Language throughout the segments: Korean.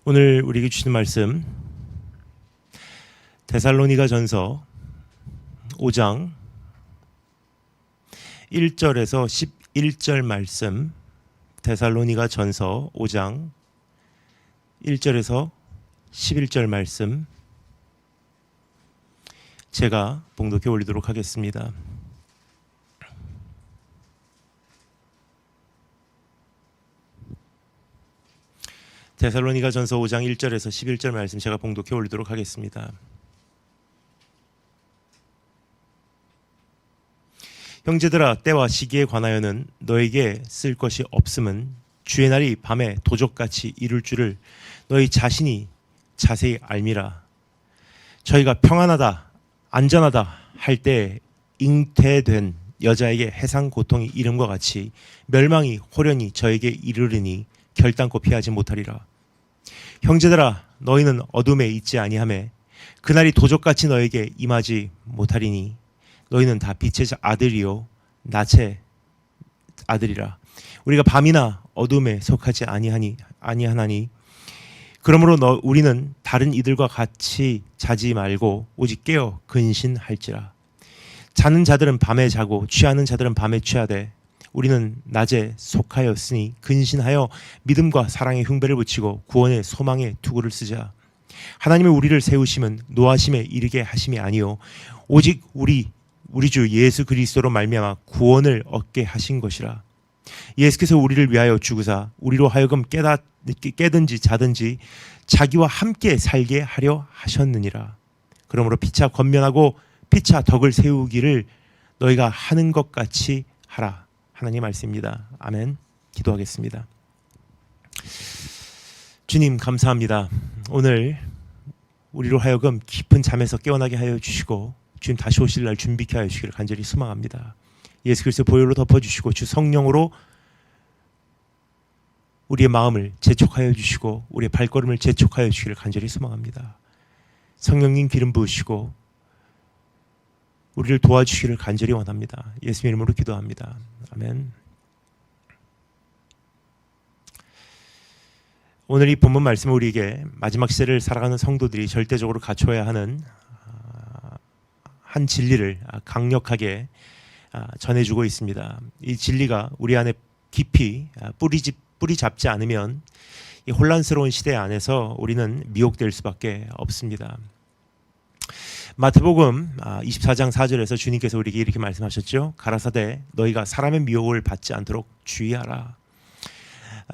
오늘 우리에게 주신 말씀 데살로니가 전서 5장 1절에서 11절 말씀, 데살로니가 전서 5장 1절에서 11절 말씀 제가 봉독해 올리도록 하겠습니다. 데살로니가 전서 5장 1절에서 11절 말씀 제가 봉독해 올리도록 하겠습니다. 형제들아, 때와 시기에 관하여는 너에게 쓸 것이 없음은 주의 날이 밤에 도적같이 이룰 줄을 너희 자신이 자세히 알미라. 저희가 평안하다 안전하다 할 때 잉태된 여자에게 해상 고통이 이름과 같이 멸망이 호련히 저에게 이르르니 결단코 피하지 못하리라. 형제들아, 너희는 어둠에 있지 아니하매 그날이 도적같이 너에게 임하지 못하리니 너희는 다 빛의 아들이요 낯의 아들이라. 우리가 밤이나 어둠에 속하지 아니하나니 그러므로 우리는 다른 이들과 같이 자지 말고 오직 깨어 근신할지라. 자는 자들은 밤에 자고 취하는 자들은 밤에 취하되 우리는 낮에 속하였으니 근신하여 믿음과 사랑의 흉배를 붙이고 구원의 소망의 투구를 쓰자. 하나님의 우리를 세우심은 노하심에 이르게 하심이 아니요 오직 우리 주 예수 그리스도로 말미암아 구원을 얻게 하신 것이라. 예수께서 우리를 위하여 죽으사 우리로 하여금 깨든지 자든지 자기와 함께 살게 하려 하셨느니라. 그러므로 피차 권면하고 피차 덕을 세우기를 너희가 하는 것 같이 하라. 하나님 말씀입니다. 아멘. 기도하겠습니다. 주님 감사합니다. 오늘 우리로 하여금 깊은 잠에서 깨어나게 하여 주시고 주님 다시 오실 날 준비케 하여 주시기를 간절히 소망합니다. 예수 그리스도 보혈로 덮어주시고 주 성령으로 우리의 마음을 재촉하여 주시고 우리의 발걸음을 재촉하여 주시기를 간절히 소망합니다. 성령님 기름 부으시고 우리를 도와주시기를 간절히 원합니다. 예수님 이름으로 기도합니다. 아멘. 오늘 이 본문 말씀은 우리에게 마지막 시대를 살아가는 성도들이 절대적으로 갖춰야 하는 한 진리를 강력하게 전해주고 있습니다. 이 진리가 우리 안에 깊이 뿌리 잡지 않으면 이 혼란스러운 시대 안에서 우리는 미혹될 수밖에 없습니다. 마태복음 24장 4절에서 주님께서 우리에게 이렇게 말씀하셨죠. 가라사대 너희가 사람의 미혹을 받지 않도록 주의하라.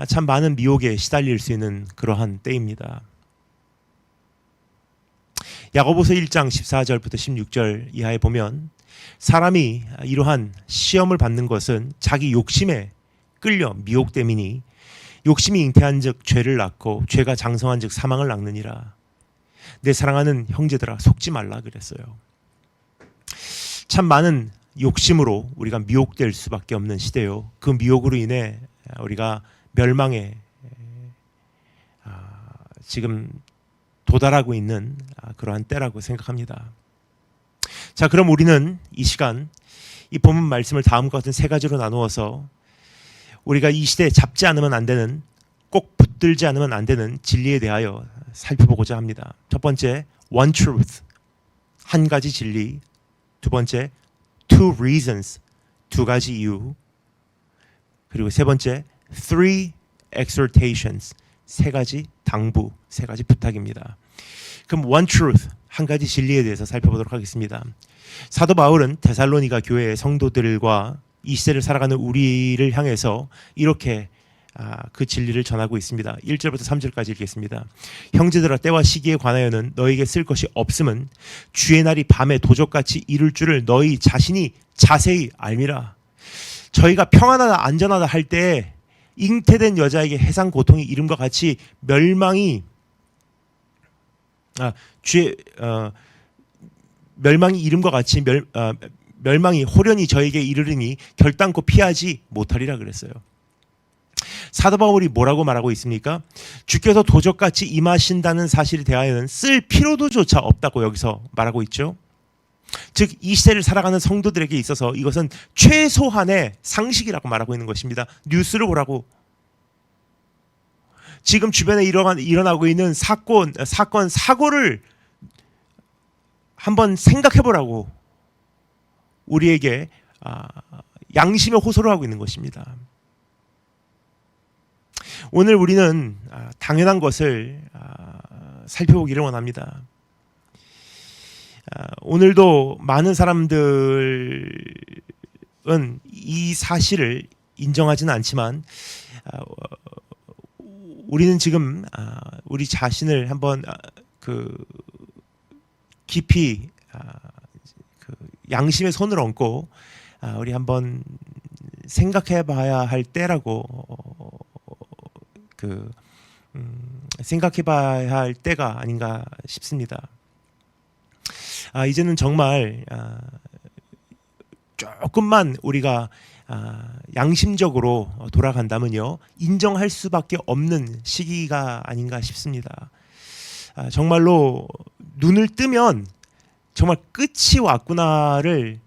참 많은 미혹에 시달릴 수 있는 그러한 때입니다. 야고보서 1장 14절부터 16절 이하에 보면 사람이 이러한 시험을 받는 것은 자기 욕심에 끌려 미혹됨이니 욕심이 잉태한 즉 죄를 낳고 죄가 장성한 즉 사망을 낳느니라. 내 사랑하는 형제들아 속지 말라 그랬어요. 참 많은 욕심으로 우리가 미혹될 수밖에 없는 시대요. 그 미혹으로 인해 우리가 멸망에 지금 도달하고 있는 그러한 때라고 생각합니다. 자, 그럼 우리는 이 시간 이 본문 말씀을 다음과 같은 세 가지로 나누어서 우리가 이 시대에 잡지 않으면 안 되는, 꼭 붙들지 않으면 안 되는 진리에 대하여 살펴보고자 합니다. 첫 번째, one truth, 한 가지 진리. 두 번째, two reasons, 두 가지 이유. 그리고 세 번째, three exhortations, 세 가지 당부, 세 가지 부탁입니다. 그럼 one truth, 한 가지 진리에 대해서 살펴보도록 하겠습니다. 사도 바울은 데살로니가 교회의 성도들과 이 시대를 살아가는 우리를 향해서 이렇게 그 진리를 전하고 있습니다. 1절부터 3절까지 읽겠습니다. 형제들아, 때와 시기에 관하여는 너에게 쓸 것이 없음은 주의 날이 밤에 도적같이 이룰 줄을 너희 자신이 자세히 알미라. 저희가 평안하다 안전하다 할 때 잉태된 여자에게 해상 고통이 이름과 같이 멸망이 이름과 같이 멸망이 호련히 저에게 이르르니 결단코 피하지 못하리라 그랬어요. 사도 바울이 뭐라고 말하고 있습니까? 주께서 도적같이 임하신다는 사실에 대하여는 쓸 필요도조차 없다고 여기서 말하고 있죠. 즉 이 시대를 살아가는 성도들에게 있어서 이것은 최소한의 상식이라고 말하고 있는 것입니다. 뉴스를 보라고. 지금 주변에 일어나고 있는 사고를 한번 생각해 보라고 우리에게 양심의 호소를 하고 있는 것입니다. 오늘 우리는 당연한 것을 살펴보기를 원합니다. 오늘도 많은 사람들은 이 사실을 인정하지는 않지만 우리는 지금 우리 자신을 한번 깊이 양심의 손을 얹고 우리 한번 생각해 봐야 할 때라고 생각해 봐야 할 때가 아닌가 싶습니다. 이제는 정말 조금만 우리가 양심적으로 돌아간다면요, 인정할 수밖에 없는 시기가 아닌가 싶습니다. 정말로 눈을 뜨면 정말 끝이 왔구나를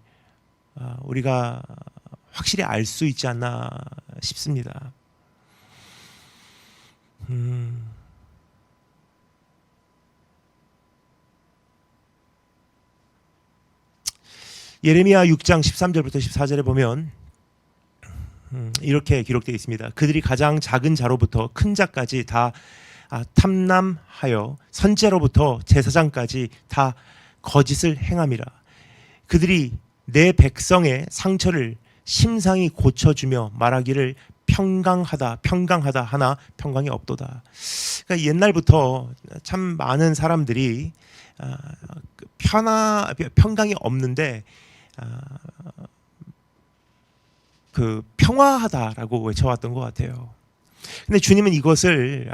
우리가 확실히 알 수 있지 않나 싶습니다. 예레미야 6장 13절부터 14절에 보면 이렇게 기록되어 있습니다. 그들이 가장 작은 자로부터 큰 자까지 다 탐남하여 선지자로부터 제사장까지 다 거짓을 행함이라. 그들이 내 백성의 상처를 심상히 고쳐주며 말하기를 평강하다 하나 평강이 없도다. 그러니까 옛날부터 참 많은 사람들이 평강이 없는데 평화하다라고 외쳐왔던 것 같아요. 근데 주님은 이것을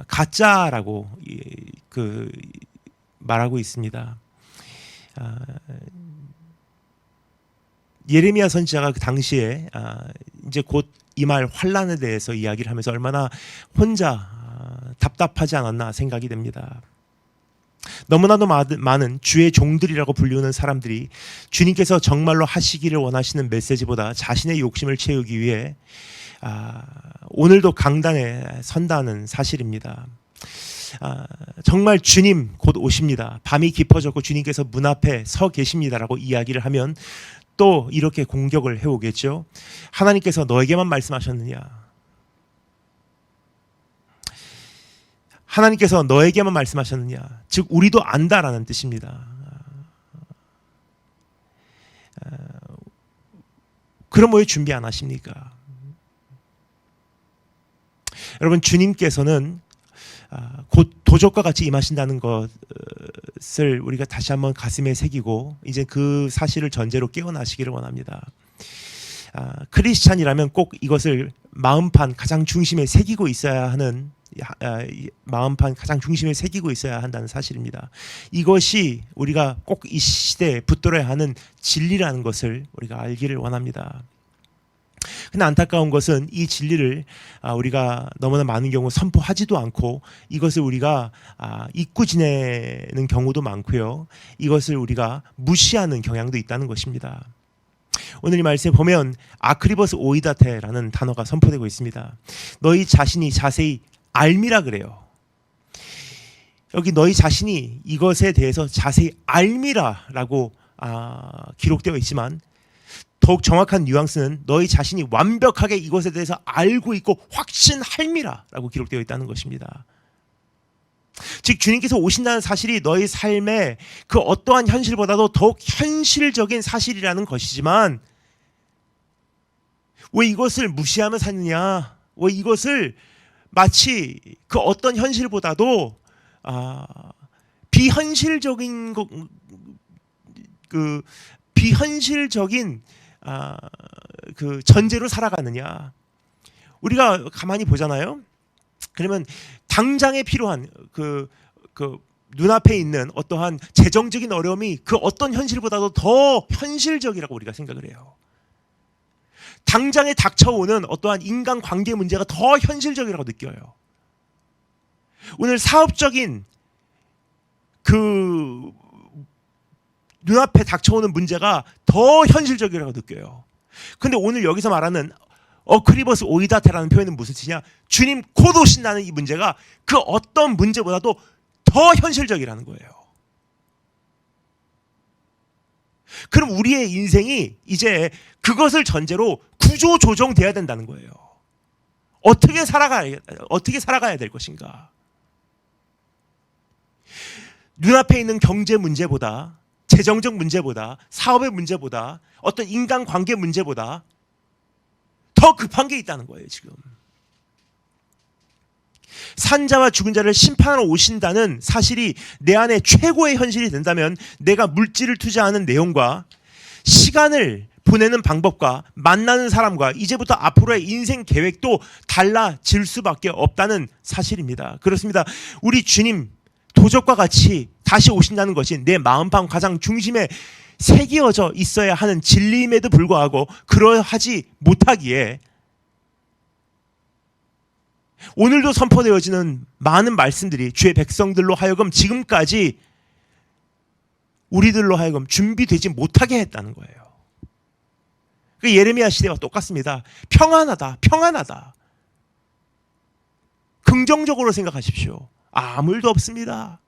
가짜라고 말하고 있습니다. 예레미야 선지자가 그 당시에 이제 곧 임할 환란에 대해서 이야기를 하면서 얼마나 혼자 답답하지 않았나 생각이 됩니다. 너무나도 많은 주의 종들이라고 불리우는 사람들이 주님께서 정말로 하시기를 원하시는 메시지보다 자신의 욕심을 채우기 위해 오늘도 강단에 선다는 사실입니다. 정말 주님 곧 오십니다. 밤이 깊어졌고 주님께서 문 앞에 서 계십니다라고 이야기를 하면 또 이렇게 공격을 해오겠죠. 하나님께서 너에게만 말씀하셨느냐? 하나님께서 너에게만 말씀하셨느냐? 즉 우리도 안다라는 뜻입니다. 그럼 왜 준비 안 하십니까? 여러분, 주님께서는 곧 도적과 같이 임하신다는 것을 우리가 다시 한번 가슴에 새기고 이제 그 사실을 전제로 깨어나시기를 원합니다. 크리스찬이라면 꼭 이것을 마음판 가장 중심에 새기고 있어야 하는 마음판 가장 중심에 새기고 있어야 한다는 사실입니다. 이것이 우리가 꼭 이 시대에 붙들어야 하는 진리라는 것을 우리가 알기를 원합니다. 근데 안타까운 것은 이 진리를 우리가 너무나 많은 경우 선포하지도 않고 이것을 우리가 잊고 지내는 경우도 많고요. 이것을 우리가 무시하는 경향도 있다는 것입니다. 오늘 이 말씀에 보면 아크리버스 오이다테라는 단어가 선포되고 있습니다. 너희 자신이 자세히 알미라 그래요. 여기 너희 자신이 이것에 대해서 자세히 알미라라고 기록되어 있지만 더욱 정확한 뉘앙스는 너희 자신이 완벽하게 이것에 대해서 알고 있고 확신할미라라고 기록되어 있다는 것입니다. 즉 주님께서 오신다는 사실이 너희 삶의 그 어떠한 현실보다도 더욱 현실적인 사실이라는 것이지만 왜 이것을 무시하며 사느냐? 왜 이것을 마치 그 어떤 현실보다도 비현실적인 비현실적인 그 전제로 살아가느냐? 우리가 가만히 보잖아요. 그러면 당장에 필요한 그 눈앞에 있는 어떠한 재정적인 어려움이 그 어떤 현실보다도 더 현실적이라고 우리가 생각을 해요. 당장에 닥쳐오는 어떠한 인간관계 문제가 더 현실적이라고 느껴요. 오늘 사업적인 그 눈앞에 닥쳐오는 문제가 더 현실적이라고 느껴요. 근데 오늘 여기서 말하는 어크리버스 오이다테라는 표현은 무슨 뜻이냐? 주님 곧 오신다는 이 문제가 그 어떤 문제보다도 더 현실적이라는 거예요. 그럼 우리의 인생이 이제 그것을 전제로 구조조정돼야 된다는 거예요. 어떻게 살아가야 될 것인가? 눈앞에 있는 경제 문제보다, 재정적 문제보다, 사업의 문제보다, 어떤 인간관계 문제보다 더 급한 게 있다는 거예요, 지금. 산자와 죽은 자를 심판하러 오신다는 사실이 내 안에 최고의 현실이 된다면 내가 물질을 투자하는 내용과 시간을 보내는 방법과 만나는 사람과 이제부터 앞으로의 인생 계획도 달라질 수밖에 없다는 사실입니다. 그렇습니다. 우리 주님 도적과 같이 다시 오신다는 것이 내 마음판 가장 중심에 새겨져 있어야 하는 진리임에도 불구하고 그러하지 못하기에 오늘도 선포되어지는 많은 말씀들이 주의 백성들로 하여금 지금까지 우리들로 하여금 준비되지 못하게 했다는 거예요. 그 예레미야 시대와 똑같습니다. 평안하다, 평안하다. 긍정적으로 생각하십시오. 아무 일도 없습니다.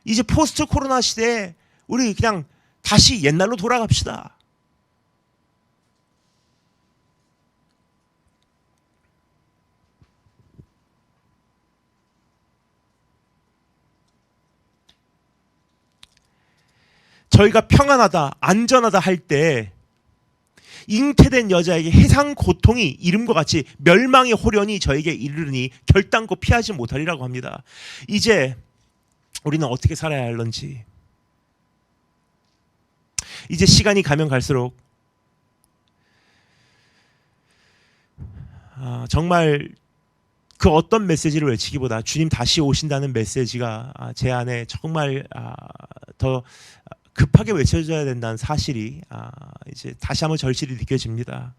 이제 포스트 코로나 시대에 우리 그냥 다시 옛날로 돌아갑시다. 저희가 평안하다, 안전하다 할 때 잉태된 여자에게 해상 고통이 이름과 같이 멸망의 호련이 저에게 이르르니 결단코 피하지 못하리라고 합니다. 이제 우리는 어떻게 살아야 할런지, 이제 시간이 가면 갈수록 정말 그 어떤 메시지를 외치기보다 주님 다시 오신다는 메시지가 제 안에 정말 더 급하게 외쳐져야 된다는 사실이 이제 다시 한번 절실히 느껴집니다.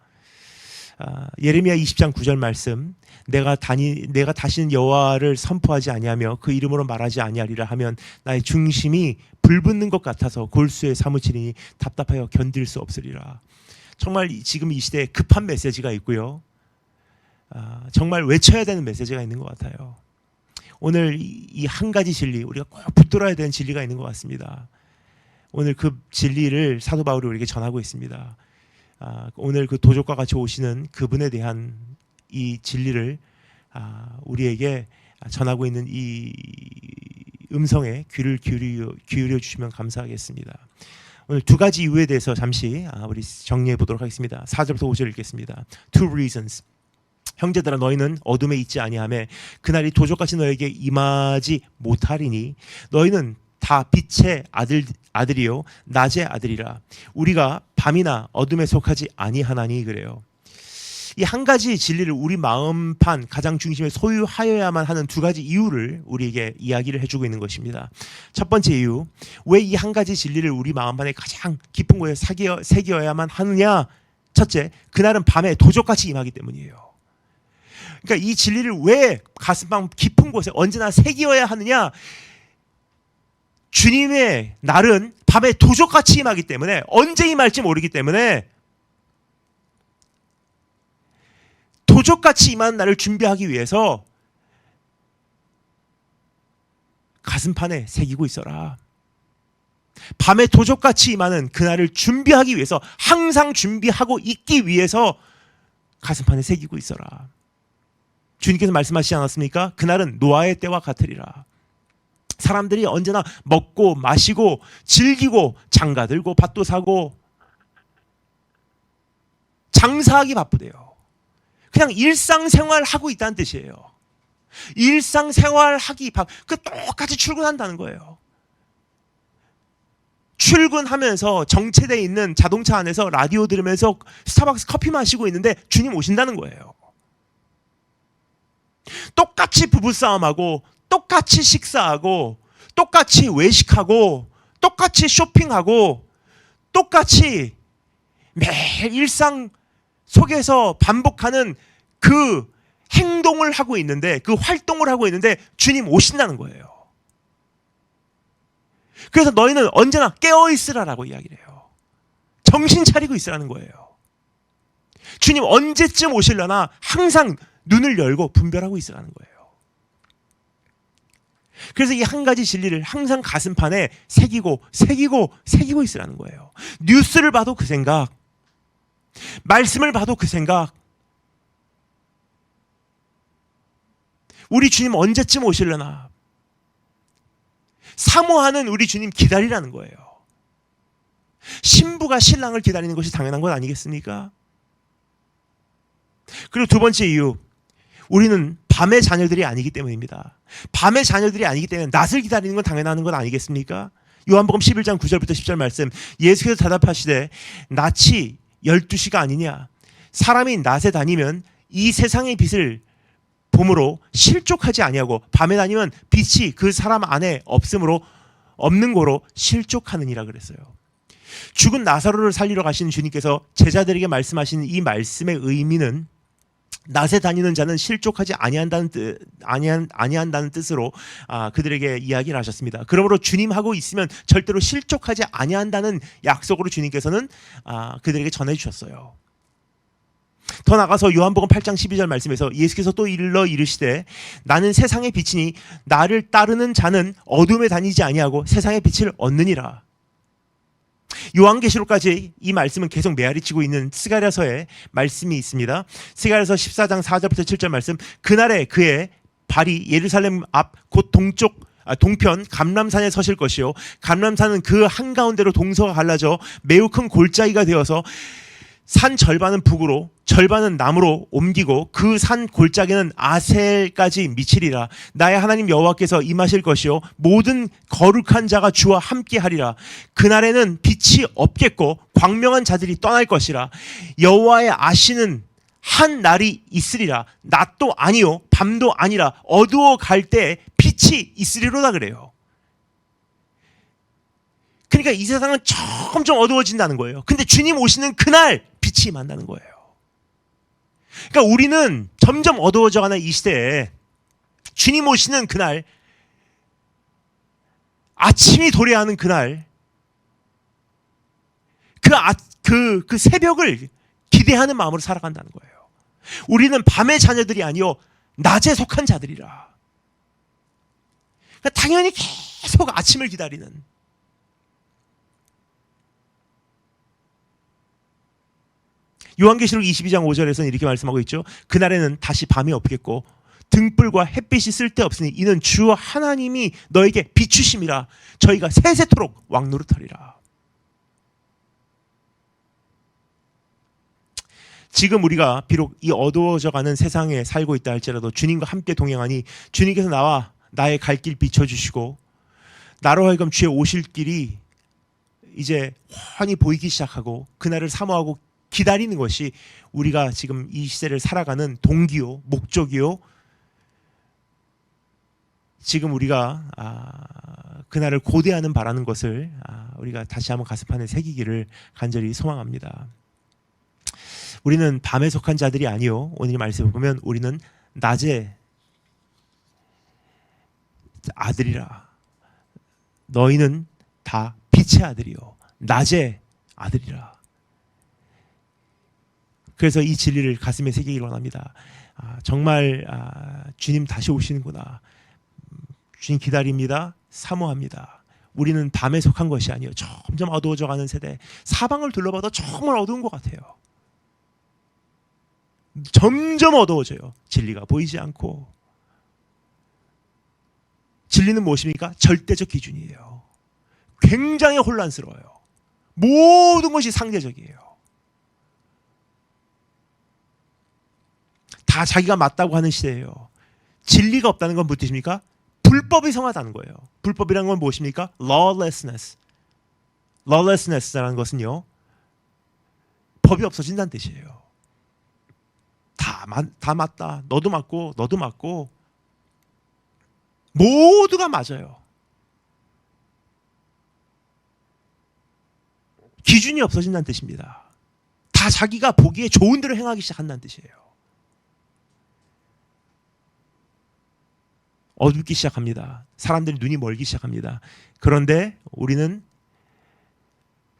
예레미야 20장 9절 말씀, 내가 다시는 여호와를 선포하지 아니하며 그 이름으로 말하지 아니하리라 하면 나의 중심이 불붙는 것 같아서 골수에 사무치리니 답답하여 견딜 수 없으리라. 정말 지금 이 시대에 급한 메시지가 있고요, 정말 외쳐야 되는 메시지가 있는 것 같아요. 오늘 이 한 가지 진리, 우리가 꼭 붙들어야 되는 진리가 있는 것 같습니다. 오늘 그 진리를 사도 바울이 우리에게 전하고 있습니다. 오늘 그 도적과 같이 오시는 그분에 대한 이 진리를 우리에게 전하고 있는 이 음성에 귀를 기울여 주시면 감사하겠습니다. 오늘 두 가지 이유에 대해서 잠시 우리 정리해 보도록 하겠습니다. 4절부터 5절 읽겠습니다. Two reasons. 형제들아, 너희는 어둠에 있지 아니하며 그날이 도적같이 너에게 임하지 못하리니 너희는 다 빛의 아들이요 낮의 아들이라. 우리가 밤이나 어둠에 속하지 아니하나니. 그래요. 이 한 가지 진리를 우리 마음판 가장 중심에 소유하여야만 하는 두 가지 이유를 우리에게 이야기를 해주고 있는 것입니다. 첫 번째 이유, 왜 이 한 가지 진리를 우리 마음판에 가장 깊은 곳에 새겨야만 하느냐? 첫째, 그날은 밤에 도적같이 임하기 때문이에요. 그러니까 이 진리를 왜 가슴방 깊은 곳에 언제나 새겨야 하느냐? 주님의 날은 밤에 도적같이 임하기 때문에, 언제 임할지 모르기 때문에 도적같이 임하는 날을 준비하기 위해서 가슴판에 새기고 있어라. 밤에 도적같이 임하는 그날을 준비하기 위해서, 항상 준비하고 있기 위해서 가슴판에 새기고 있어라. 주님께서 말씀하시지 않았습니까? 그날은 노아의 때와 같으리라. 사람들이 언제나 먹고 마시고 즐기고 장가 들고 밭도 사고 장사하기 바쁘대요. 그냥 일상생활 하고 있다는 뜻이에요. 일상생활 그 똑같이 출근한다는 거예요. 출근하면서 정체되어 있는 자동차 안에서 라디오 들으면서 스타벅스 커피 마시고 있는데 주님 오신다는 거예요. 똑같이 부부싸움하고 똑같이 식사하고 똑같이 외식하고 똑같이 쇼핑하고 똑같이 매일 일상 속에서 반복하는 그 행동을 하고 있는데, 그 활동을 하고 있는데 주님 오신다는 거예요. 그래서 너희는 언제나 깨어있으라라고 이야기를 해요. 정신 차리고 있으라는 거예요. 주님 언제쯤 오실려나 항상 눈을 열고 분별하고 있으라는 거예요. 그래서 이 한 가지 진리를 항상 가슴판에 새기고 있으라는 거예요. 뉴스를 봐도 그 생각, 말씀을 봐도 그 생각, 우리 주님 언제쯤 오실려나 사모하는 우리 주님 기다리라는 거예요. 신부가 신랑을 기다리는 것이 당연한 것 아니겠습니까? 그리고 두 번째 이유, 우리는 밤의 자녀들이 아니기 때문입니다. 밤의 자녀들이 아니기 때문에 낮을 기다리는 건 당연한 것 아니겠습니까? 요한복음 11장 9절부터 10절 말씀, 예수께서 대답하시되 낮이 12시가 아니냐, 사람이 낮에 다니면 이 세상의 빛을 봄으로 실족하지 아니하고 밤에 다니면 빛이 그 사람 안에 없는 거로 실족하느니라 그랬어요. 죽은 나사로를 살리러 가신 주님께서 제자들에게 말씀하신 이 말씀의 의미는 낮에 다니는 자는 실족하지 아니한다는 뜻으로 그들에게 이야기를 하셨습니다. 그러므로 주님하고 있으면 절대로 실족하지 아니한다는 약속으로 주님께서는 그들에게 전해주셨어요. 더 나가서 요한복음 8장 12절 말씀에서 예수께서 또 이르시되 나는 세상의 빛이니 나를 따르는 자는 어둠에 다니지 아니하고 세상의 빛을 얻느니라. 요한계시록까지 이 말씀은 계속 메아리치고 있는 스가랴서의 말씀이 있습니다. 스가랴서 14장 4절부터 7절 말씀, 그날에 그의 발이 예루살렘 앞 곧 동편 감람산에 서실 것이요 감람산은 그 한가운데로 동서가 갈라져 매우 큰 골짜기가 되어서 산 절반은 북으로 절반은 남으로 옮기고 그 산 골짜기는 아셀까지 미치리라. 나의 하나님 여호와께서 임하실 것이요 모든 거룩한 자가 주와 함께하리라. 그날에는 빛이 없겠고 광명한 자들이 떠날 것이라. 여호와의 아시는 한 날이 있으리라. 낮도 아니요 밤도 아니라 어두워 갈 때 빛이 있으리로다 그래요. 그러니까 이 세상은 점점 어두워진다는 거예요. 근데 주님 오시는 그날 빛이 임한다는 거예요. 그러니까 우리는 점점 어두워져가는 이 시대에 주님 오시는 그날, 아침이 도래하는 그날, 그 새벽을 기대하는 마음으로 살아간다는 거예요. 우리는 밤의 자녀들이 아니요 낮에 속한 자들이라. 그러니까 당연히 계속 아침을 기다리는, 요한계시록 22장 5절에서는 이렇게 말씀하고 있죠. 그날에는 다시 밤이 없겠고 등불과 햇빛이 쓸데없으니 이는 주 하나님이 너에게 비추심이라. 저희가 세세토록 왕노릇하리라. 지금 우리가 비록 이 어두워져가는 세상에 살고 있다 할지라도 주님과 함께 동행하니 주님께서 나의 갈 길 비춰주시고 나로 하여금 주의 오실 길이 이제 훤히 보이기 시작하고 그날을 사모하고 기다리는 것이 우리가 지금 이 시대를 살아가는 동기요, 목적이요. 지금 우리가 그날을 고대하는 바라는 것을 우리가 다시 한번 가슴판에 새기기를 간절히 소망합니다. 우리는 밤에 속한 자들이 아니요. 오늘 말씀을 보면 우리는 낮의 아들이라. 너희는 다 빛의 아들이요 낮의 아들이라. 그래서 이 진리를 가슴에 새기길 원합니다. 정말 주님 다시 오시는구나. 주님 기다립니다. 사모합니다. 우리는 밤에 속한 것이 아니요 점점 어두워져가는 세대. 사방을 둘러봐도 정말 어두운 것 같아요. 점점 어두워져요. 진리가 보이지 않고. 진리는 무엇입니까? 절대적 기준이에요. 굉장히 혼란스러워요. 모든 것이 상대적이에요. 다 자기가 맞다고 하는 시대예요. 진리가 없다는 건 무슨 뜻입니까? 불법이 성하다는 거예요. 불법이라는 건 무엇입니까? lawlessness. lawlessness라는 것은요, 법이 없어진다는 뜻이에요. 다 맞다. 너도 맞고 너도 맞고 모두가 맞아요. 기준이 없어진다는 뜻입니다. 다 자기가 보기에 좋은 대로 행하기 시작한다는 뜻이에요. 어둡기 시작합니다. 사람들이 눈이 멀기 시작합니다. 그런데 우리는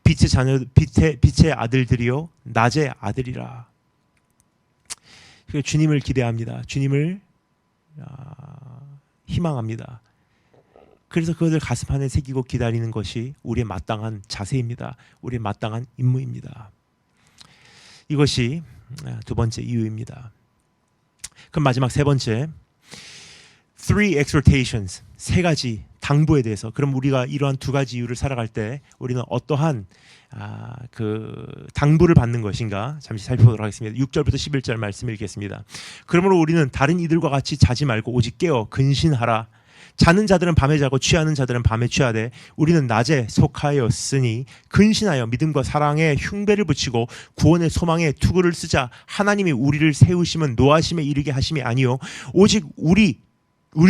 빛의 아들들이요 낮의 아들이라. 주님을 기대합니다. 주님을 희망합니다. 그래서 그것을 가슴 안에 새기고 기다리는 것이 우리의 마땅한 자세입니다. 우리의 마땅한 임무입니다. 이것이 두 번째 이유입니다. 그럼 마지막 세 번째, three exhortations, 세 가지 당부에 대해서. 그럼 우리가 이러한 두 가지 이유를 살아갈 때 우리는 어떠한 그 당부를 받는 것인가 잠시 살펴보도록 하겠습니다. 6절부터 11절 말씀 읽겠습니다. 그러므로 우리는 다른 이들과 같이 자지 말고 오직 깨어 근신하라. 자는 자들은 밤에 자고 취하는 자들은 밤에 취하되 우리는 낮에 속하였으니 근신하여 믿음과 사랑에 흉배를 붙이고 구원의 소망에 투구를 쓰자. 하나님이 우리를 세우심은 노하심에 이르게 하심이 아니요 오직 우리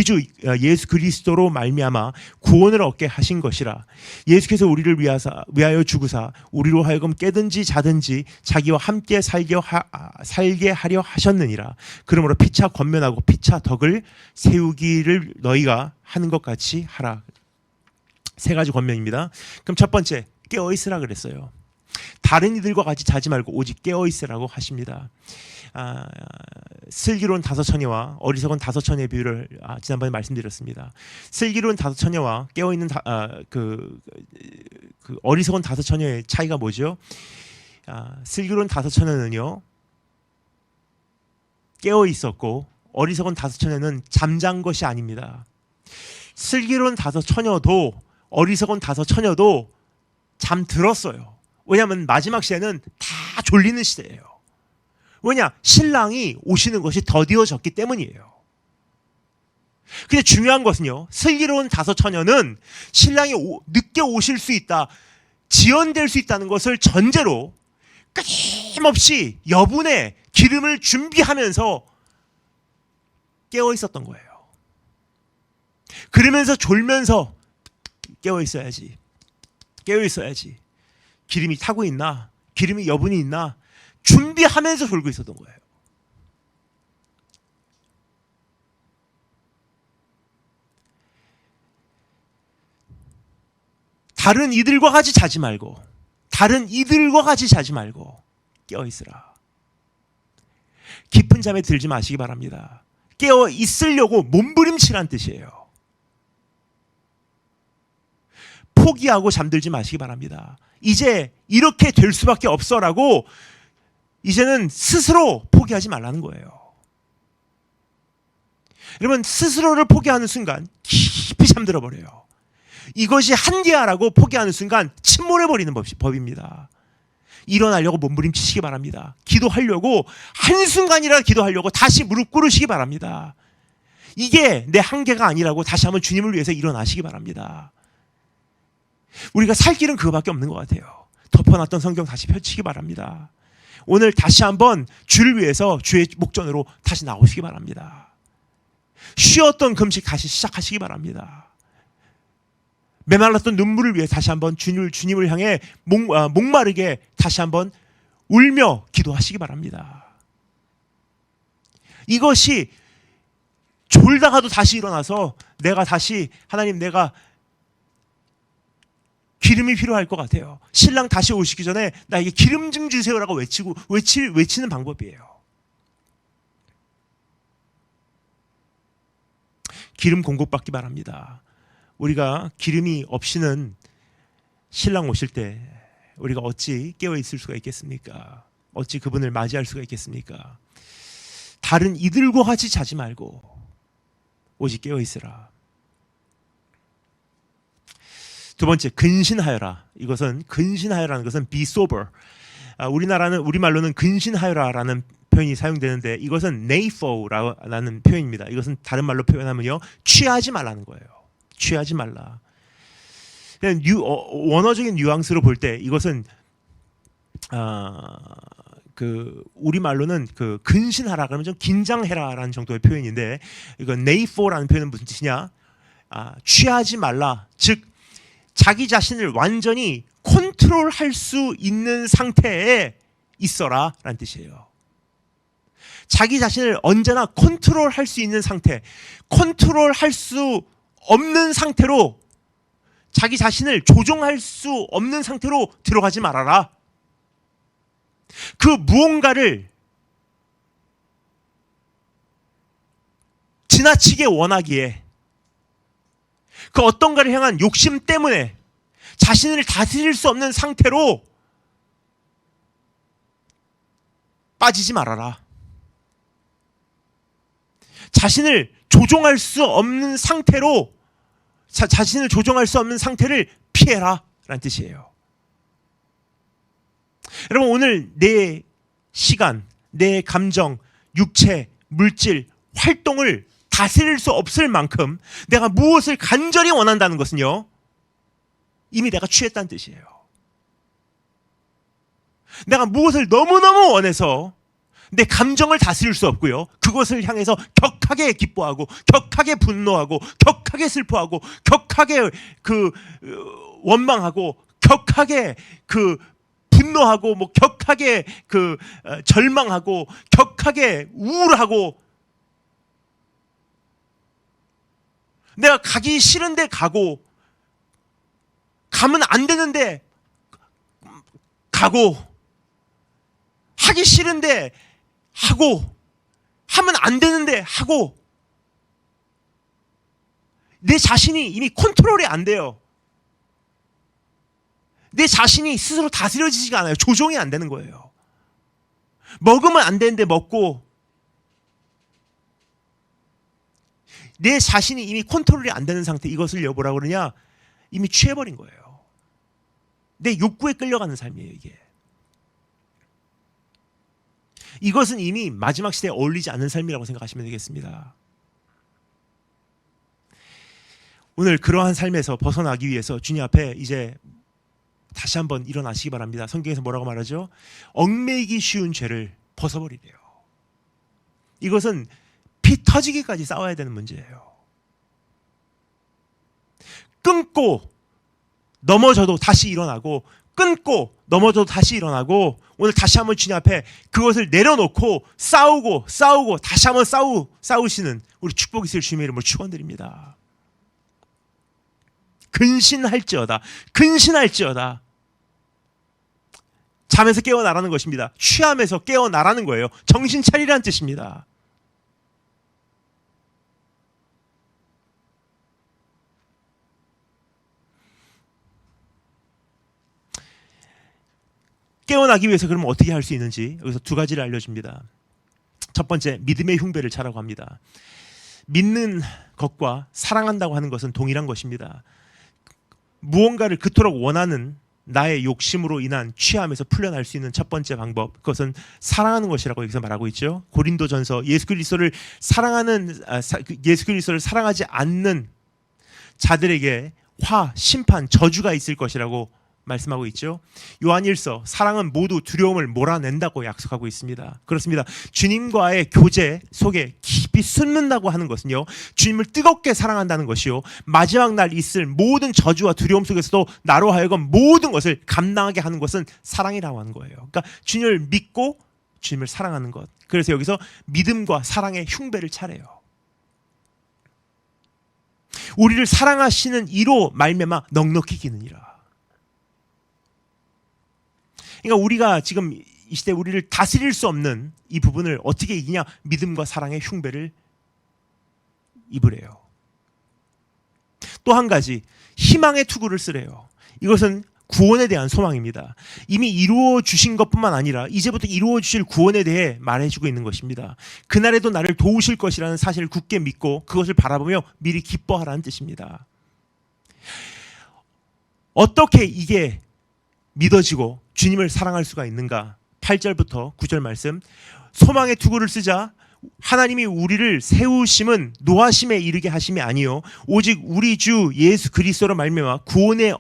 주 예수 그리스도로 말미암아 구원을 얻게 하신 것이라. 예수께서 우리를 위하여 죽으사 우리로 하여금 깨든지 자든지 자기와 함께 살게 하려 하셨느니라. 그러므로 피차 권면하고 피차 덕을 세우기를 너희가 하는 것 같이 하라. 세 가지 권면입니다. 그럼 첫 번째, 깨어 있으라 그랬어요. 다른 이들과 같이 자지 말고 오직 깨어 있으라고 하십니다. 슬기로운 다섯 처녀와 어리석은 다섯 처녀의 비유를 지난번에 말씀드렸습니다. 슬기로운 다섯 처녀와 깨어있는 그 어리석은 다섯 처녀의 차이가 뭐죠? 슬기로운 다섯 처녀는요 깨어 있었고 어리석은 다섯 처녀는 잠잔 것이 아닙니다. 슬기로운 다섯 처녀도 어리석은 다섯 처녀도 잠들었어요. 왜냐하면 마지막 시대는 다 졸리는 시대예요. 왜냐? 신랑이 오시는 것이 더디어졌기 때문이에요. 근데 중요한 것은요, 슬기로운 다섯 처녀는 신랑이 늦게 오실 수 있다, 지연될 수 있다는 것을 전제로 끊임없이 여분의 기름을 준비하면서 깨어 있었던 거예요. 그러면서 졸면서 깨어 있어야지. 기름이 타고 있나? 기름이 여분이 있나? 준비하면서 졸고 있었던 거예요. 다른 이들과 같이 자지 말고 깨어 있으라. 깊은 잠에 들지 마시기 바랍니다. 깨어 있으려고 몸부림치라는 뜻이에요. 포기하고 잠들지 마시기 바랍니다. 이제 이렇게 될 수밖에 없어라고 이제는 스스로 포기하지 말라는 거예요. 여러분, 스스로를 포기하는 순간 깊이 잠들어 버려요. 이것이 한계야라고 포기하는 순간 침몰해버리는 법입니다. 일어나려고 몸부림치시기 바랍니다. 기도하려고 한순간이라도 기도하려고 다시 무릎 꿇으시기 바랍니다. 이게 내 한계가 아니라고 다시 한번 주님을 위해서 일어나시기 바랍니다. 우리가 살 길은 그거밖에 없는 것 같아요. 덮어놨던 성경 다시 펼치기 바랍니다. 오늘 다시 한번 주를 위해서 주의 목전으로 다시 나오시기 바랍니다. 쉬었던 금식 다시 시작하시기 바랍니다. 메말랐던 눈물을 위해 다시 한번 주님을 향해 목마르게 다시 한번 울며 기도하시기 바랍니다. 이것이 졸다가도 다시 일어나서 내가 다시 하나님 내가 기름이 필요할 것 같아요. 신랑 다시 오시기 전에 나에게 기름 좀 주세요라고 외치는 방법이에요. 기름 공급받기 바랍니다. 우리가 기름이 없이는 신랑 오실 때 우리가 어찌 깨어 있을 수가 있겠습니까? 어찌 그분을 맞이할 수가 있겠습니까? 다른 이들과 같이 자지 말고 오직 깨어 있으라. 두 번째, 근신하여라. 근신하여라는 것은 be sober. 우리말로는 근신하여라라는 표현이 사용되는데 이것은 neipho라는 표현입니다. 이것은 다른 말로 표현하면요, 취하지 말라는 거예요. 취하지 말라. 원어적인 뉘앙스로 볼 때 이것은 우리말로는 근신하라 그러면 좀 긴장해라라는 정도의 표현인데, 이거 neipho라는 표현은 무슨 뜻이냐? 취하지 말라. 즉 자기 자신을 완전히 컨트롤할 수 있는 상태에 있어라 라는 뜻이에요. 자기 자신을 언제나 컨트롤할 수 있는 상태, 컨트롤할 수 없는 상태로, 자기 자신을 조종할 수 없는 상태로 들어가지 말아라. 그 무언가를 지나치게 원하기에 그 어떤가를 향한 욕심 때문에 자신을 다스릴 수 없는 상태로 빠지지 말아라. 자신을 조종할 수 없는 상태로 자신을 조종할 수 없는 상태를 피해라 라는 뜻이에요. 여러분, 오늘 내 시간, 내 감정, 육체, 물질, 활동을 다스릴 수 없을 만큼 내가 무엇을 간절히 원한다는 것은요, 이미 내가 취했다는 뜻이에요. 내가 무엇을 너무너무 원해서 내 감정을 다스릴 수 없고요, 그것을 향해서 격하게 기뻐하고 격하게 분노하고 격하게 슬퍼하고 격하게 원망하고 격하게 분노하고 뭐 격하게 절망하고 격하게 우울하고, 내가 가기 싫은데 가고 가면 안 되는데 가고 하기 싫은데 하고 하면 안 되는데 하고, 내 자신이 이미 컨트롤이 안 돼요. 내 자신이 스스로 다스려지지가 않아요. 조종이 안 되는 거예요. 먹으면 안 되는데 먹고, 내 자신이 이미 컨트롤이 안 되는 상태, 이것을 뭐라고 그러냐? 이미 취해버린 거예요. 내 욕구에 끌려가는 삶이에요, 이게. 이것은 이미 마지막 시대에 어울리지 않는 삶이라고 생각하시면 되겠습니다. 오늘 그러한 삶에서 벗어나기 위해서 주님 앞에 이제 다시 한번 일어나시기 바랍니다. 성경에서 뭐라고 말하죠? 얽매이기 쉬운 죄를 벗어버리래요. 이것은 피 터지기까지 싸워야 되는 문제예요. 끊고 넘어져도 다시 일어나고, 끊고 넘어져도 다시 일어나고, 오늘 다시 한번 주님 앞에 그것을 내려놓고 싸우고 다시 한번 싸우시는 우리 축복이 있을 주님의 이름으로 축원드립니다. 근신할지어다. 잠에서 깨어나라는 것입니다. 취함에서 깨어나라는 거예요. 정신 차리라는 뜻입니다. 깨어나기 위해서 그러면 어떻게 할 수 있는지 여기서 두 가지를 알려줍니다. 첫 번째, 믿음의 흉배를 차라고 합니다. 믿는 것과 사랑한다고 하는 것은 동일한 것입니다. 무언가를 그토록 원하는 나의 욕심으로 인한 취함에서 풀려날 수 있는 첫 번째 방법, 그것은 사랑하는 것이라고 여기서 말하고 있죠. 고린도전서, 예수 그리스도를 사랑하지 않는 자들에게 화, 심판, 저주가 있을 것이라고 말씀하고 있죠. 요한일서, 사랑은 모두 두려움을 몰아낸다고 약속하고 있습니다. 그렇습니다. 주님과의 교제 속에 깊이 숨는다고 하는 것은요, 주님을 뜨겁게 사랑한다는 것이요, 마지막 날 있을 모든 저주와 두려움 속에서도 나로 하여금 모든 것을 감당하게 하는 것은 사랑이라고 하는 거예요. 그러니까 주님을 믿고 주님을 사랑하는 것. 그래서 여기서 믿음과 사랑의 흉배를 차래요. 우리를 사랑하시는 이로 말미암아 넉넉히 기느니라. 그러니까 우리가 지금 이 시대 우리를 다스릴 수 없는 이 부분을 어떻게 이기냐? 믿음과 사랑의 흉배를 입으래요. 또 한 가지, 희망의 투구를 쓰래요. 이것은 구원에 대한 소망입니다. 이미 이루어 주신 것뿐만 아니라 이제부터 이루어 주실 구원에 대해 말해주고 있는 것입니다. 그날에도 나를 도우실 것이라는 사실을 굳게 믿고 그것을 바라보며 미리 기뻐하라는 뜻입니다. 어떻게 이게 믿어지고 주님을 사랑할 수가 있는가? 8절부터 9절 말씀, 소망의 투구를 쓰자 하나님이 우리를 세우심은 노하심에 이르게 하심이 아니요 오직 우리 주 예수 그리스도로 말미암아 구원을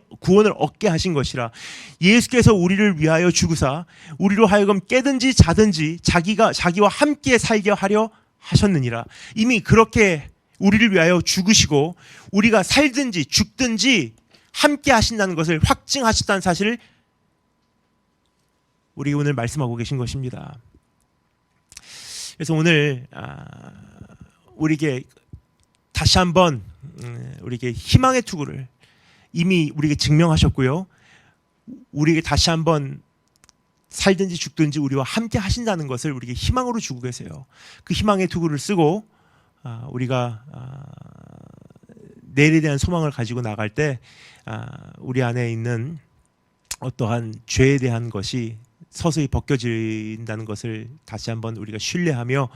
얻게 하신 것이라. 예수께서 우리를 위하여 죽으사 우리로 하여금 깨든지 자든지 자기와 함께 살게 하려 하셨느니라. 이미 그렇게 우리를 위하여 죽으시고 우리가 살든지 죽든지 함께 하신다는 것을 확증하셨다는 사실을 우리 오늘 말씀하고 계신 것입니다. 그래서 오늘 우리에게 다시 한번 우리에게 희망의 투구를 이미 우리에게 증명하셨고요, 우리에게 다시 한번 살든지 죽든지 우리와 함께 하신다는 것을 우리에게 희망으로 주고 계세요. 그 희망의 투구를 쓰고 우리가 내일에 대한 소망을 가지고 나갈 때 우리 안에 있는 어떠한 죄에 대한 것이 서서히 벗겨진다는 것을 다시 한번 우리가 신뢰하며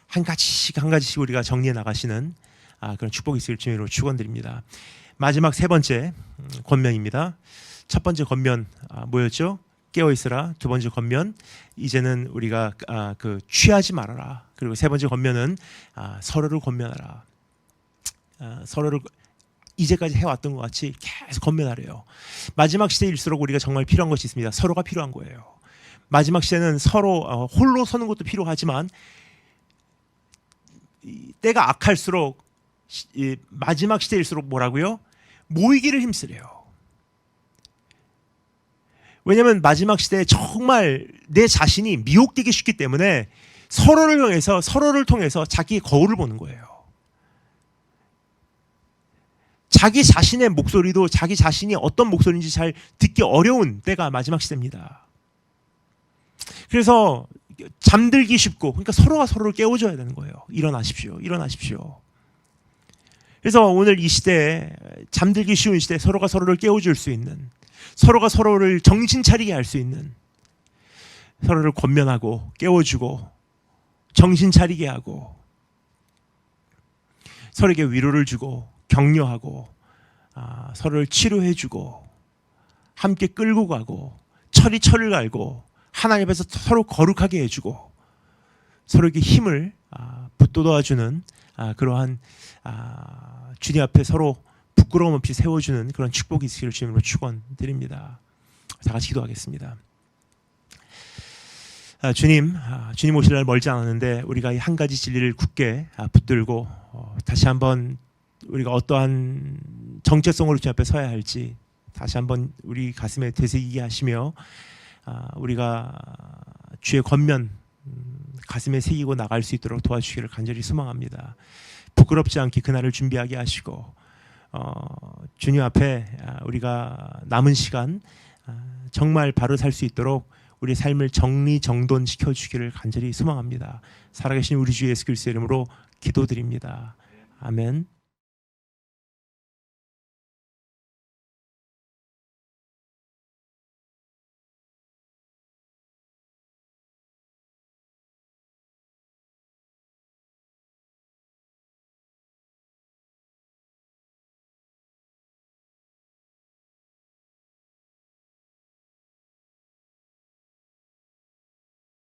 한 가지씩 우리가 정리해 나가시는 그런 축복이 있을 주님으로 축원드립니다. 마지막 세 번째 권면입니다. 첫 번째 권면 뭐였죠? 깨어 있으라. 두 번째 권면 이제는 우리가 취하지 말아라. 그리고 세 번째 권면은 서로를 권면하라. 서로를 이제까지 해왔던 것 같이 계속 권면하래요. 마지막 시대일수록 우리가 정말 필요한 것이 있습니다. 서로가 필요한 거예요. 마지막 시대는 서로 홀로 서는 것도 필요하지만 때가 악할수록 마지막 시대일수록 뭐라고요? 모이기를 힘쓰래요. 왜냐하면 마지막 시대에 정말 내 자신이 미혹되기 쉽기 때문에 서로를 통해서 자기의 거울을 보는 거예요. 자기 자신의 목소리도 자기 자신이 어떤 목소리인지 잘 듣기 어려운 때가 마지막 시대입니다. 그래서 잠들기 쉽고, 그러니까 서로가 서로를 깨워줘야 되는 거예요. 일어나십시오. 일어나십시오. 그래서 오늘 이 시대에 잠들기 쉬운 시대에 서로가 서로를 깨워줄 수 있는, 서로가 서로를 정신 차리게 할 수 있는, 서로를 권면하고 깨워주고 정신 차리게 하고 서로에게 위로를 주고 격려하고 서로를 치료해주고 함께 끌고 가고 철이 철을 갈고 하나님 앞에서 서로 거룩하게 해주고 서로에게 힘을 붙돋아주는 그러한 주님 앞에 서로 부끄러움 없이 세워주는 그런 축복이 있기를 주님으로 축원드립니다. 다 같이 기도하겠습니다. 주님 오실 날 멀지 않았는데 우리가 이 한 가지 진리를 굳게 붙들고 다시 한번 우리가 어떠한 정체성으로 주님 앞에 서야 할지 다시 한번 우리 가슴에 되새기게 하시며 우리가 주의 권면 가슴에 새기고 나갈 수 있도록 도와주시기를 간절히 소망합니다. 부끄럽지 않게 그날을 준비하게 하시고 주님 앞에 우리가 남은 시간 정말 바로 살 수 있도록 우리 삶을 정리정돈시켜 주기를 간절히 소망합니다. 살아계신 우리 주 예수 그리스도의 이름으로 기도드립니다. 아멘.